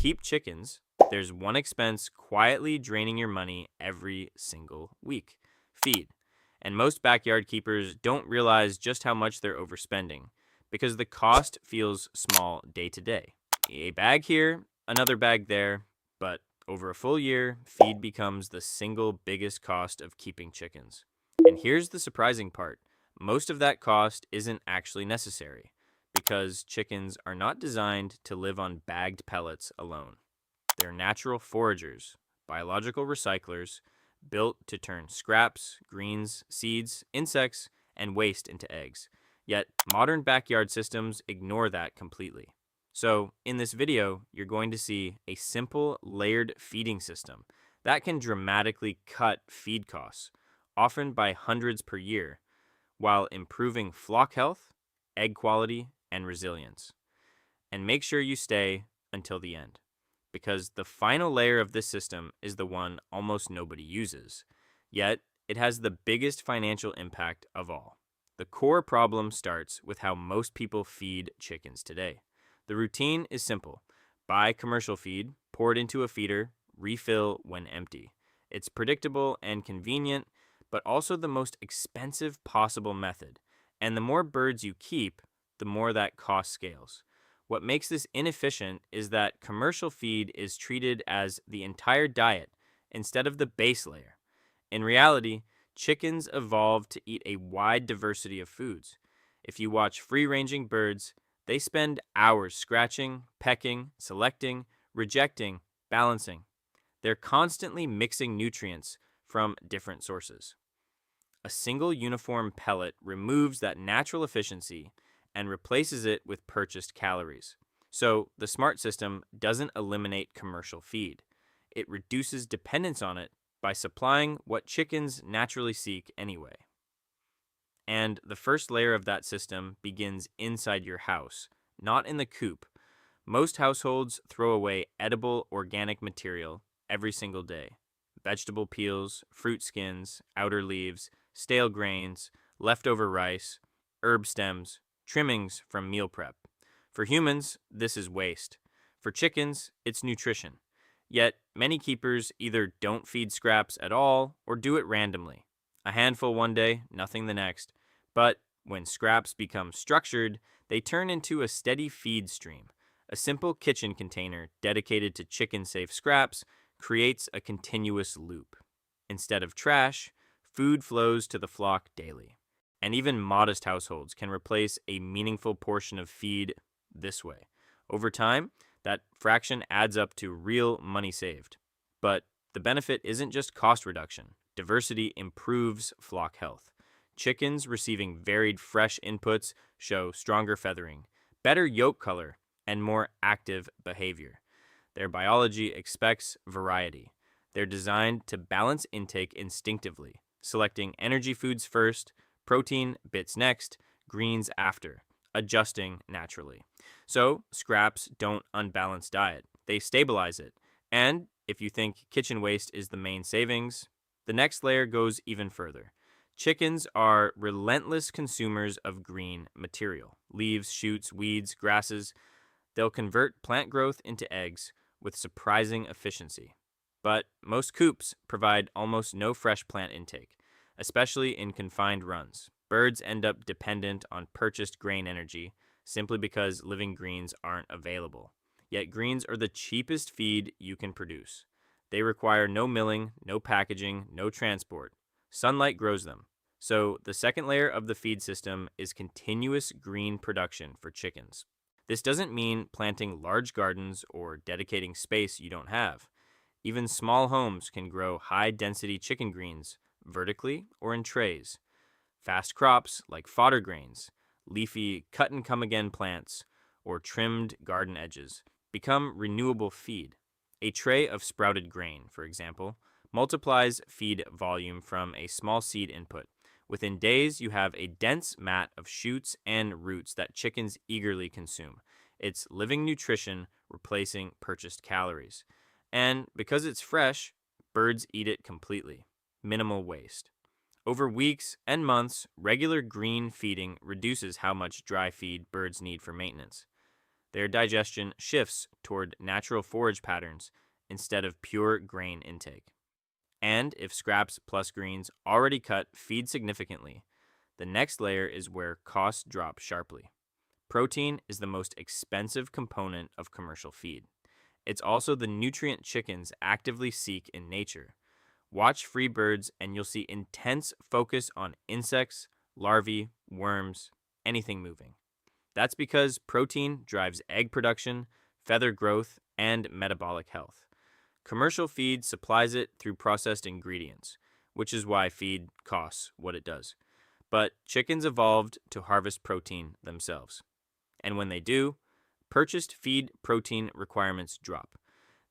keep chickens, there's one expense quietly draining your money every single week: feed. And most backyard keepers don't realize just how much they're overspending because the cost feels small day to day. A bag here, another bag there, but over a full year, feed becomes the single biggest cost of keeping chickens. And here's the surprising part: most of that cost isn't actually necessary because chickens are not designed to live on bagged pellets alone. They're natural foragers, biological recyclers, built to turn scraps, greens, seeds, insects, and waste into eggs. Yet, modern backyard systems ignore that completely. So, in this video, you're going to see a simple layered feeding system that can dramatically cut feed costs, often by hundreds per year, while improving flock health, egg quality, and resilience. And make sure you stay until the end, because the final layer of this system is the one almost nobody uses. Yet, it has the biggest financial impact of all. The core problem starts with how most people feed chickens today. The routine is simple: buy commercial feed, pour it into a feeder, refill when empty. It's predictable and convenient, but also the most expensive possible method. And the more birds you keep, the more that cost scales. What makes this inefficient is that commercial feed is treated as the entire diet instead of the base layer. In reality, chickens evolved to eat a wide diversity of foods. If you watch free-ranging birds, they spend hours scratching, pecking, selecting, rejecting, balancing. They're constantly mixing nutrients from different sources. A single uniform pellet removes that natural efficiency and replaces it with purchased calories. So the smart system doesn't eliminate commercial feed. It reduces dependence on it by supplying what chickens naturally seek anyway. And the first layer of that system begins inside your house, not in the coop. Most households throw away edible organic material every single day: vegetable peels, fruit skins, outer leaves, stale grains, leftover rice, herb stems, trimmings from meal prep. For humans, this is waste. For chickens, it's nutrition. Yet, many keepers either don't feed scraps at all or do it randomly. A handful one day, nothing the next. But when scraps become structured, they turn into a steady feed stream. A simple kitchen container dedicated to chicken-safe scraps creates a continuous loop. Instead of trash, food flows to the flock daily. And even modest households can replace a meaningful portion of feed this way. Over time, that fraction adds up to real money saved. But the benefit isn't just cost reduction. Diversity improves flock health. Chickens receiving varied fresh inputs show stronger feathering, better yolk color, and more active behavior. Their biology expects variety. They're designed to balance intake instinctively, selecting energy foods first, protein bits next, greens after, adjusting naturally. So, scraps don't unbalance diet. They stabilize it. And if you think kitchen waste is the main savings, the next layer goes even further. Chickens are relentless consumers of green material: leaves, shoots, weeds, grasses. They'll convert plant growth into eggs with surprising efficiency. But most coops provide almost no fresh plant intake, especially in confined runs. Birds end up dependent on purchased grain energy simply because living greens aren't available. Yet greens are the cheapest feed you can produce. They require no milling, no packaging, no transport. Sunlight grows them. So the second layer of the feed system is continuous green production for chickens. This doesn't mean planting large gardens or dedicating space you don't have. Even small homes can grow high-density chicken greens vertically or in trays. Fast crops like fodder grains, leafy cut-and-come-again plants, or trimmed garden edges become renewable feed. A tray of sprouted grain, for example, multiplies feed volume from a small seed input. Within days, you have a dense mat of shoots and roots that chickens eagerly consume. It's living nutrition replacing purchased calories. And because it's fresh, birds eat it completely. Minimal waste. Over weeks and months, regular green feeding reduces how much dry feed birds need for maintenance. Their digestion shifts toward natural forage patterns instead of pure grain intake. And if scraps plus greens already cut feed significantly, the next layer is where costs drop sharply. Protein is the most expensive component of commercial feed. It's also the nutrient chickens actively seek in nature. Watch free birds and you'll see intense focus on insects, larvae, worms, anything moving. That's because protein drives egg production, feather growth, and metabolic health. Commercial feed supplies it through processed ingredients, which is why feed costs what it does. But chickens evolved to harvest protein themselves. And when they do, purchased feed protein requirements drop.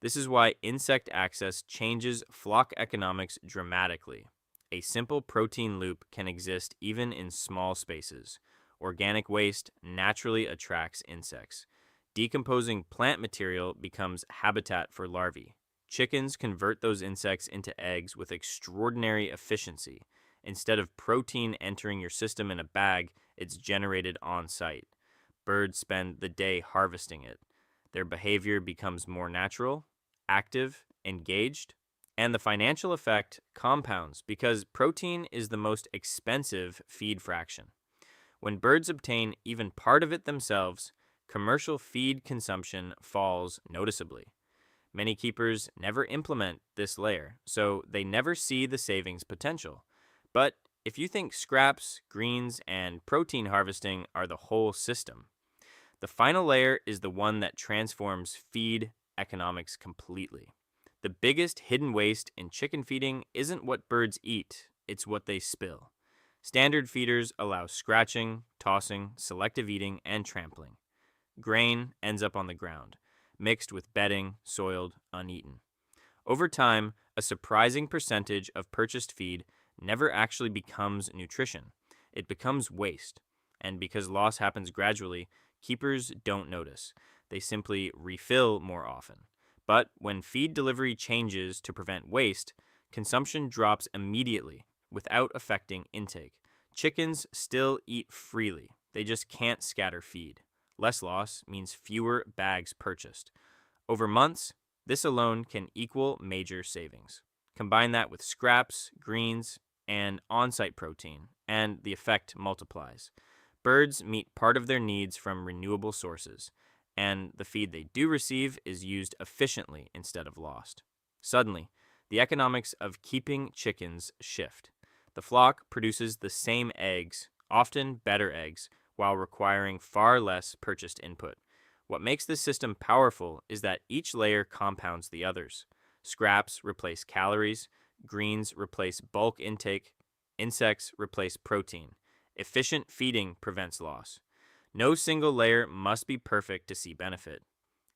This is why insect access changes flock economics dramatically. A simple protein loop can exist even in small spaces. Organic waste naturally attracts insects. Decomposing plant material becomes habitat for larvae. Chickens convert those insects into eggs with extraordinary efficiency. Instead of protein entering your system in a bag, it's generated on site. Birds spend the day harvesting it. Their behavior becomes more natural, active, engaged, and the financial effect compounds because protein is the most expensive feed fraction. When birds obtain even part of it themselves, commercial feed consumption falls noticeably. Many keepers never implement this layer, so they never see the savings potential. But if you think scraps, greens, and protein harvesting are the whole system, the final layer is the one that transforms feed economics completely. The biggest hidden waste in chicken feeding isn't what birds eat, it's what they spill. Standard feeders allow scratching, tossing, selective eating, and trampling. Grain ends up on the ground, mixed with bedding, soiled, uneaten. Over time, a surprising percentage of purchased feed never actually becomes nutrition. It becomes waste. And because loss happens gradually, keepers don't notice. They simply refill more often. But when feed delivery changes to prevent waste, consumption drops immediately without affecting intake. Chickens still eat freely. They just can't scatter feed. Less loss means fewer bags purchased. Over months, this alone can equal major savings. Combine that with scraps, greens, and on-site protein, and the effect multiplies. Birds meet part of their needs from renewable sources, and the feed they do receive is used efficiently instead of lost. Suddenly, the economics of keeping chickens shift. The flock produces the same eggs, often better eggs, while requiring far less purchased input. What makes this system powerful is that each layer compounds the others. Scraps replace calories, greens replace bulk intake, insects replace protein. Efficient feeding prevents loss. No single layer must be perfect to see benefit.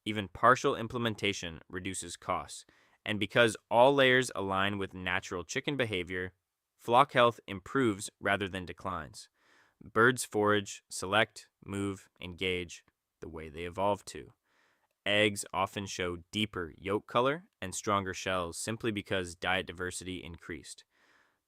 Even partial implementation reduces costs. And because all layers align with natural chicken behavior, flock health improves rather than declines. Birds forage, select, move, engage the way they evolved to. Eggs often show deeper yolk color and stronger shells simply because diet diversity increased.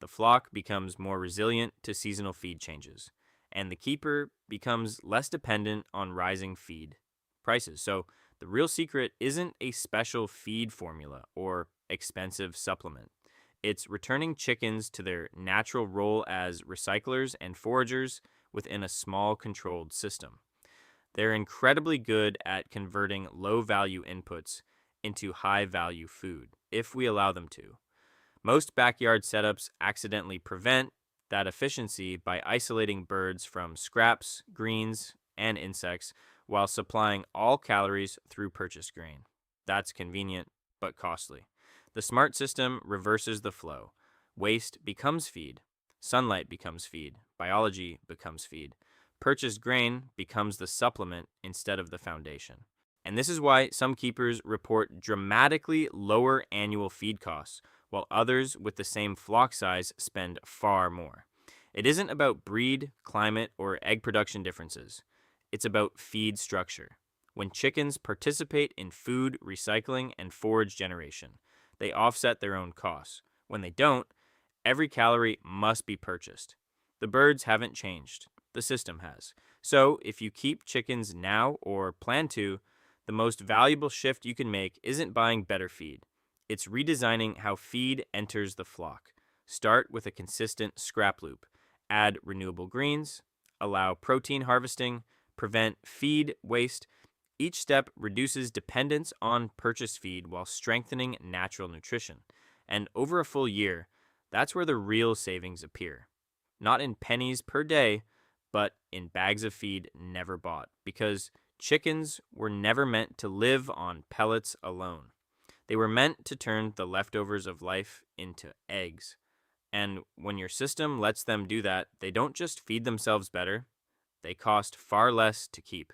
The flock becomes more resilient to seasonal feed changes, and the keeper becomes less dependent on rising feed prices. So, the real secret isn't a special feed formula or expensive supplement. It's returning chickens to their natural role as recyclers and foragers within a small controlled system. They're incredibly good at converting low value inputs into high value food, if we allow them to. Most backyard setups accidentally prevent that efficiency by isolating birds from scraps, greens, and insects while supplying all calories through purchased grain. That's convenient, but costly. The smart system reverses the flow. Waste becomes feed. Sunlight becomes feed. Biology becomes feed. Purchased grain becomes the supplement instead of the foundation. And this is why some keepers report dramatically lower annual feed costs, while others with the same flock size spend far more. It isn't about breed, climate, or egg production differences. It's about feed structure. When chickens participate in food recycling and forage generation, they offset their own costs. When they don't, every calorie must be purchased. The birds haven't changed. The system has. So, if you keep chickens now or plan to, the most valuable shift you can make isn't buying better feed. It's redesigning how feed enters the flock. Start with a consistent scrap loop. Add renewable greens, allow protein harvesting, prevent feed waste. Each step reduces dependence on purchased feed while strengthening natural nutrition. And over a full year, that's where the real savings appear. Not in pennies per day, but in bags of feed never bought. Because chickens were never meant to live on pellets alone. They were meant to turn the leftovers of life into eggs. And when your system lets them do that, they don't just feed themselves better, they cost far less to keep.